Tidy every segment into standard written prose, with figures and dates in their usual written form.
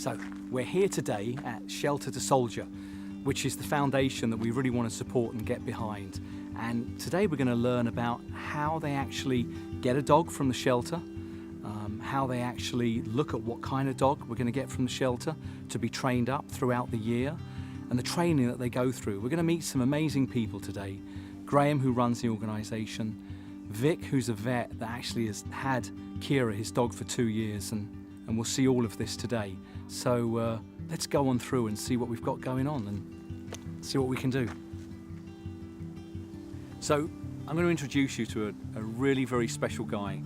So we're here today at Shelter to Soldier, which is the foundation that we really want to support and get behind. And today we're going to learn about how they actually get a dog from the shelter, how they actually look at what kind of dog we're going to get from the shelter to be trained up throughout the year, and the training that they go through. We're going to meet some amazing people today. Graham, who runs the organisation, Vic, who's a vet that actually has had Kira, his dog, for 2 years, and we'll see all of this today. So let's go on through and see what we've got going on and see what we can do. So I'm going to introduce you to a really very special guy,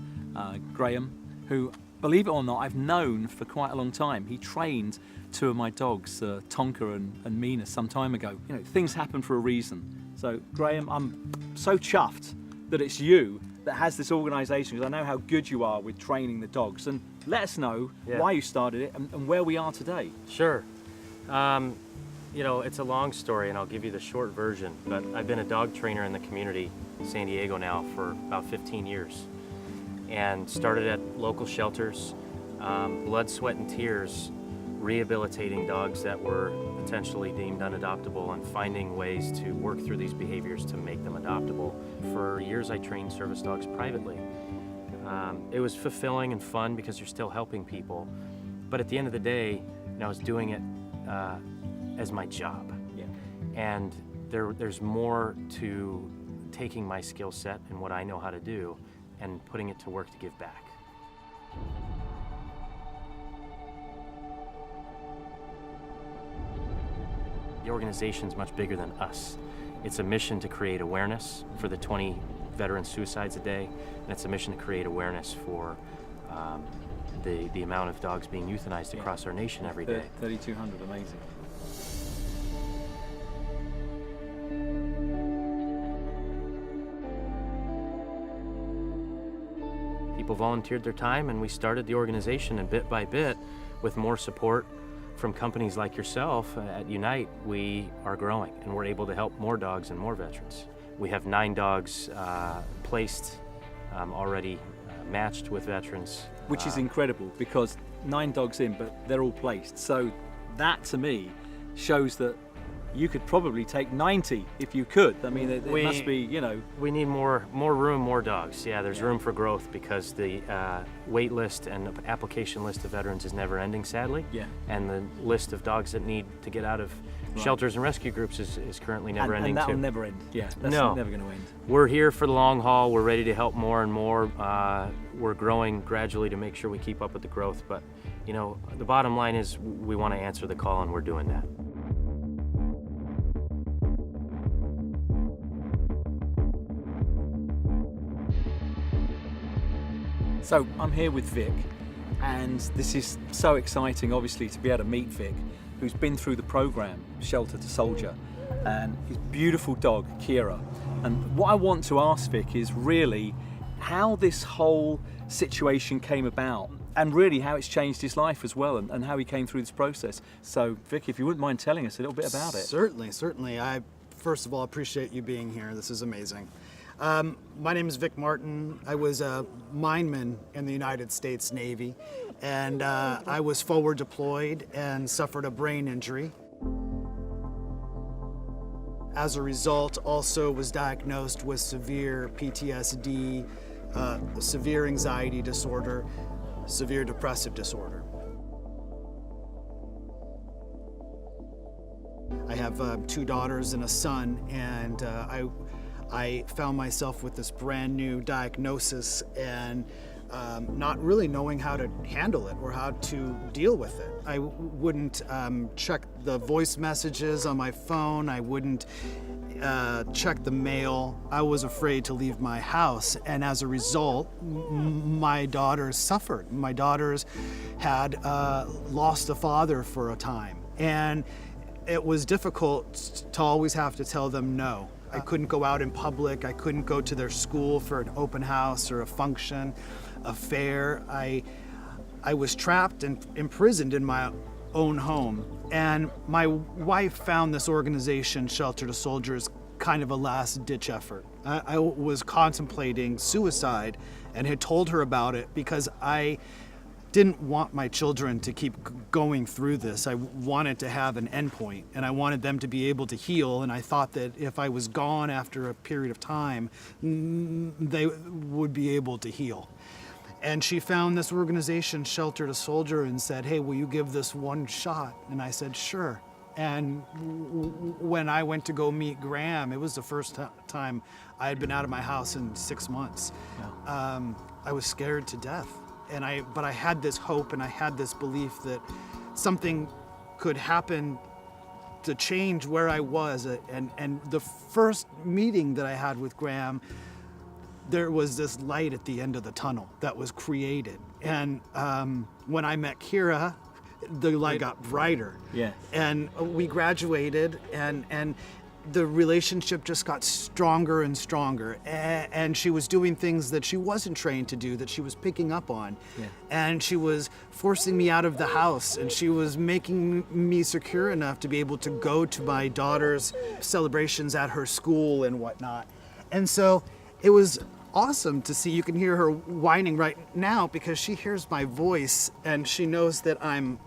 Graham, who, believe it or not, I've known for quite a long time. He trained 2 of my dogs, Tonka and Mina, some time ago. You know, things happen for a reason. So Graham, I'm so chuffed that it's you that has this organisation, because I know how good you are with training the dogs. And let us know why you started it and where we are today. Sure. You know, it's a long story, and I'll give you the short version, but I've been a dog trainer in the community in San Diego now for about 15 years, and started at local shelters, blood, sweat, and tears, rehabilitating dogs that were potentially deemed unadoptable and finding ways to work through these behaviors to make them adoptable. For years, I trained service dogs privately. It was fulfilling and fun because you're still helping people, but at the end of the day, I was doing it as my job. Yeah. And there's more to taking my skill set and what I know how to do and putting it to work to give back. The organization's much bigger than us. It's a mission to create awareness for the 20 veteran suicides a day, and it's a mission to create awareness for the amount of dogs being euthanized across our nation every day. 3,200, amazing. People volunteered their time, and we started the organization, and bit by bit, with more support from companies like yourself at Unite, we are growing, and we're able to help more dogs and more veterans. We have 9 dogs placed, already matched with veterans. Which is incredible, because 9 dogs in, but they're all placed. So that, to me, shows that you could probably take 90 if you could. I mean, it must be, you know. We need more room, more dogs. Yeah, there's room for growth, because the wait list and the application list of veterans is never ending, sadly. Yeah. And the list of dogs that need to get out of shelters and rescue groups is currently never ending and too. that'll never end. Yeah, that's No. never going to end. We're here for the long haul. We're ready to help more and more. We're growing gradually to make sure we keep up with the growth. But, you know, the bottom line is we want to answer the call, and we're doing that. So I'm here with Vic, and this is so exciting, obviously, to be able to meet Vic, who's been through the program, Shelter to Soldier, and his beautiful dog, Kira. And what I want to ask Vic is really how this whole situation came about, and really how it's changed his life as well, and how he came through this process. So Vic, if you wouldn't mind telling us a little bit about it. Certainly. I, first of all, appreciate you being here. This is amazing. My name is Vic Martin. I was a mineman in the United States Navy, and I was forward deployed and suffered a brain injury. As a result, also was diagnosed with severe PTSD, severe anxiety disorder, severe depressive disorder. I have 2 daughters and a son, and I found myself with this brand new diagnosis and not really knowing how to handle it or how to deal with it. I wouldn't check the voice messages on my phone. I wouldn't check the mail. I was afraid to leave my house, and as a result, my daughters suffered. My daughters had lost a father for a time, and it was difficult to always have to tell them no. I couldn't go out in public. I couldn't go to their school for an open house or a function, a fair. I was trapped and imprisoned in my own home. And my wife found this organization, Shelter to Soldier, as kind of a last-ditch effort. I was contemplating suicide and had told her about it because I didn't want my children to keep going through this. I wanted to have an endpoint, and I wanted them to be able to heal. And I thought that if I was gone after a period of time, they would be able to heal. And she found this organization, Shelter to Soldier, and said, "Hey, will you give this one shot?" And I said, "Sure." And when I went to go meet Graham, it was the first time I had been out of my house in 6 months. Yeah. I was scared to death. But I had this hope, and I had this belief that something could happen to change where I was. And the first meeting that I had with Graham, there was this light at the end of the tunnel that was created. And when I met Kira, the light got brighter. Yeah. And we graduated, and the relationship just got stronger and stronger. And she was doing things that she wasn't trained to do, that she was picking up on. Yeah. And she was forcing me out of the house, and she was making me secure enough to be able to go to my daughter's celebrations at her school and whatnot. And so it was awesome to see. You can hear her whining right now because she hears my voice, and she knows that I'm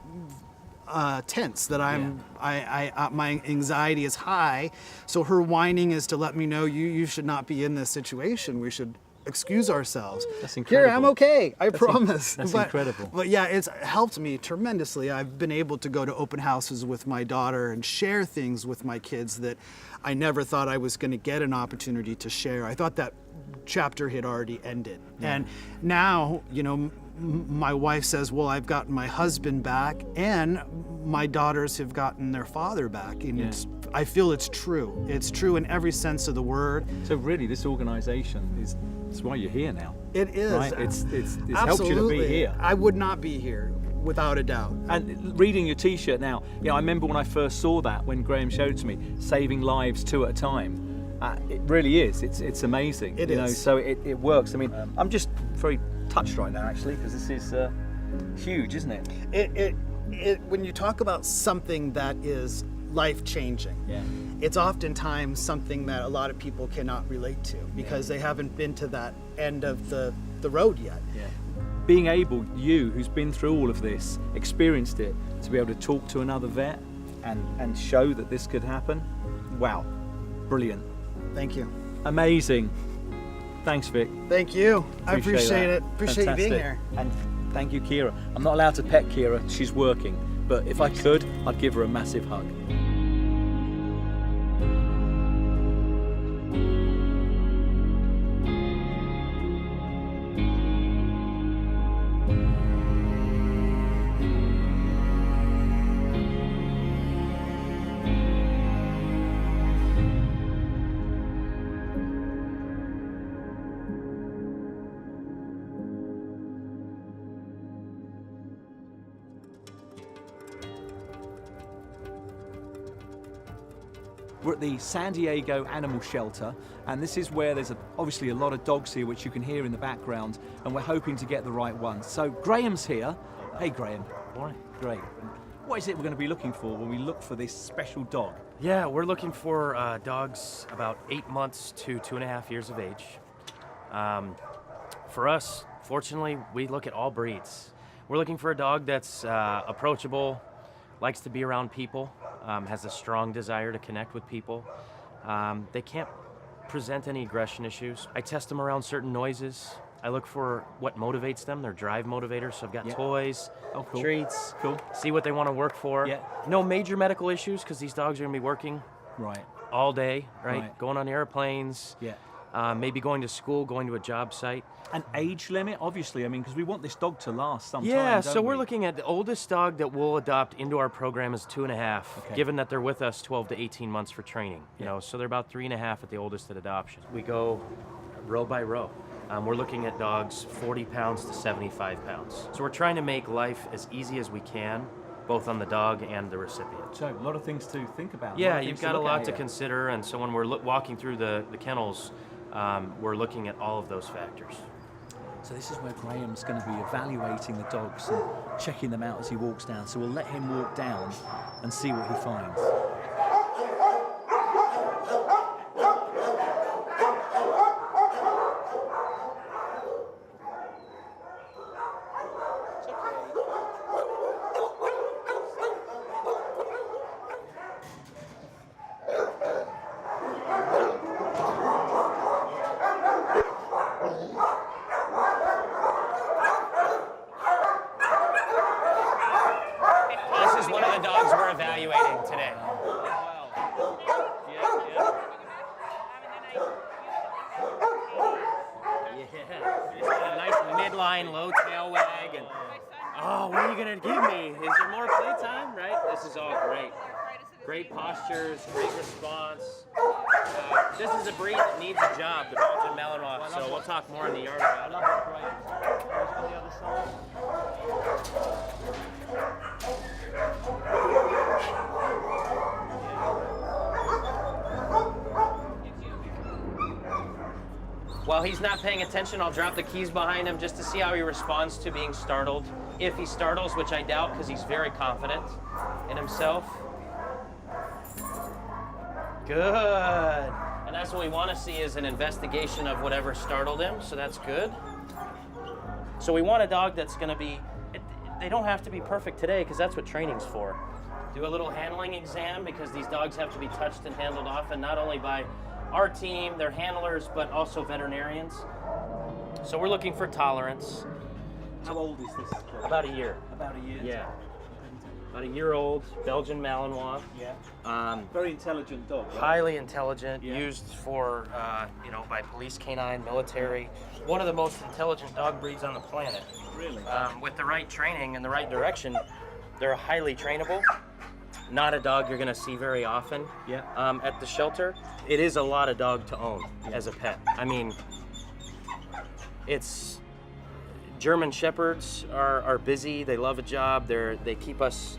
tense, that my anxiety is high. So her whining is to let me know you should not be in this situation. We should excuse ourselves. That's incredible. Here, I'm okay. I promise. That's incredible. But yeah, it's helped me tremendously. I've been able to go to open houses with my daughter and share things with my kids that I never thought I was going to get an opportunity to share. I thought that chapter had already ended. Yeah. And now, my wife says, well, I've gotten my husband back, and my daughters have gotten their father back. And I feel it's true. It's true in every sense of the word. So really, this organization it's why you're here now. It is. Right? It's helped you to be here. I would not be here, without a doubt. And reading your t-shirt now, I remember when I first saw that, when Graham showed it to me, saving lives 2 at a time. It really is. It's amazing. It is. So it works. I mean, I'm just very touched right now, actually, because this is huge, isn't it? When you talk about something that is life-changing, it's oftentimes something that a lot of people cannot relate to because they haven't been to that end of the road yet. Yeah. Being able, you who's been through all of this, experienced it, to be able to talk to another vet and show that this could happen, wow, brilliant. Thank you. Amazing. Thanks, Vic. Thank you. I appreciate it. Appreciate Fantastic. you being here. And thank you, Kira. I'm not allowed to pet Kira. She's working. But if I could, I'd give her a massive hug. We're at the San Diego Animal Shelter, and this is where there's obviously a lot of dogs here, which you can hear in the background, and we're hoping to get the right ones. So Graham's here. Hey, Graham. Morning. Great. What is it we're going to be looking for when we look for this special dog? Yeah, we're looking for dogs about 8 months to 2.5 years of age. For us, fortunately, we look at all breeds. We're looking for a dog that's approachable, likes to be around people, has a strong desire to connect with people. They can't present any aggression issues. I test them around certain noises. I look for what motivates them, their drive motivators. So I've got toys, cool. treats, Cool. see what they want to work for. Yeah. No major medical issues because these dogs are going to be working Right. all day, right? Going on airplanes, Yeah. maybe going to school, going to a job site. An age limit, obviously, I mean, because we want this dog to last some time, Yeah, don't so we're we? looking at the oldest dog that we'll adopt into our program is 2.5, Okay. given that they're with us 12 to 18 months for training. You know, so they're about 3.5 at the oldest at adoption. We go row by row. We're looking at dogs 40 pounds to 75 pounds. So we're trying to make life as easy as we can, both on the dog and the recipient. So, a lot of things to think about. Yeah, you've got a look lot at to here. consider, and so when we're walking through the kennels, we're looking at all of those factors. So this is where Graham's going to be evaluating the dogs and checking them out as he walks down. So we'll let him walk down and see what he finds. Oh, what are you gonna give me? Is there more playtime? Right? This is all great. Great postures, great response. This is a breed that needs a job, the Belgian Malinois. So we'll talk more in the yard about it. On the other side. While he's not paying attention, I'll drop the keys behind him just to see how he responds to being startled. If he startles, which I doubt because he's very confident in himself. Good. And that's what we want to see is an investigation of whatever startled him, so that's good. So we want a dog that's going to be, they don't have to be perfect today because that's what training's for. Do a little handling exam because these dogs have to be touched and handled often, not only by our team, their handlers, but also veterinarians. So we're looking for tolerance. How old is this? About a year. About a year. Yeah. About a year old, Belgian Malinois. Yeah. Very intelligent dog. Right? Highly intelligent, Yeah. used for, by police canine, military. One of the most intelligent dog breeds on the planet. Really? With the right training and the right direction, they're highly trainable. Not a dog you're gonna see very often. Yeah. At the shelter. It is a lot of dog to own as a pet. I mean, it's German Shepherds are busy. They love a job. They keep us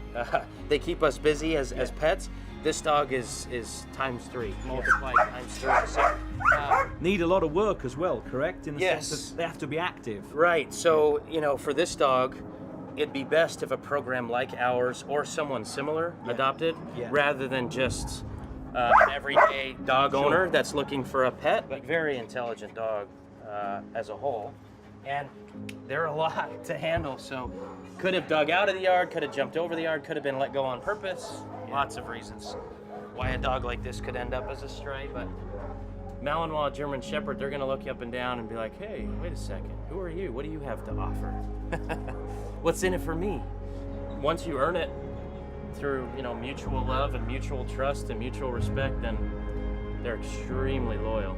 busy as pets. This dog is times 3, multiplied times 3. So, Need a lot of work as well, correct? In the Yes. sense that they have to be active. right. So for this dog, it'd be best if a program like ours or someone similar adopted, Yeah. rather than just an everyday dog owner that's looking for a pet, but very intelligent dog as a whole. And they're a lot to handle, so could have dug out of the yard, could have jumped over the yard, could have been let go on purpose. Lots of reasons why a dog like this could end up as a stray, but Malinois, German Shepherd, they're gonna look you up and down and be like, hey, wait a second, who are you? What do you have to offer? What's in it for me? Once you earn it through, mutual love and mutual trust and mutual respect, then they're extremely loyal.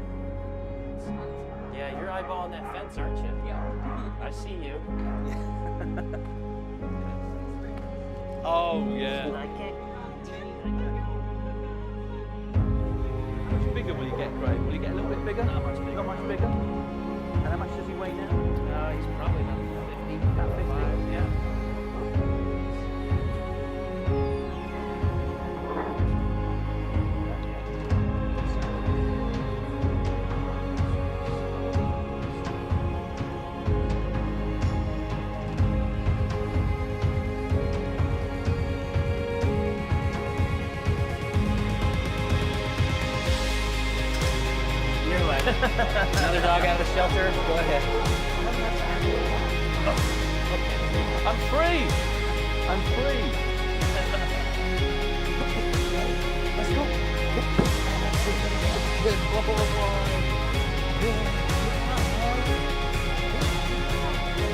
Yeah, you're eyeballing that fence, aren't you? Yeah. I see you. Oh, yeah. How much bigger will you get, Graham? Will you get a little bit bigger? Not much bigger. Not much bigger? And how much does he weigh now? He's probably about 50. About 50? Yeah. Another dog out of the shelter? Go ahead. I'm free! I'm free! Let's go!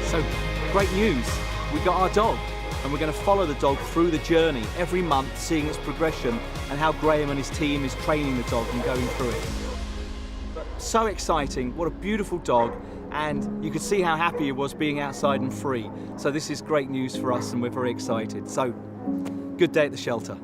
So, great news. We got our dog, and we're going to follow the dog through the journey every month, seeing its progression and how Graham and his team is training the dog and going through it. So exciting, what a beautiful dog, and you could see how happy he was being outside and free. So this is great news for us and we're very excited. So, good day at the shelter.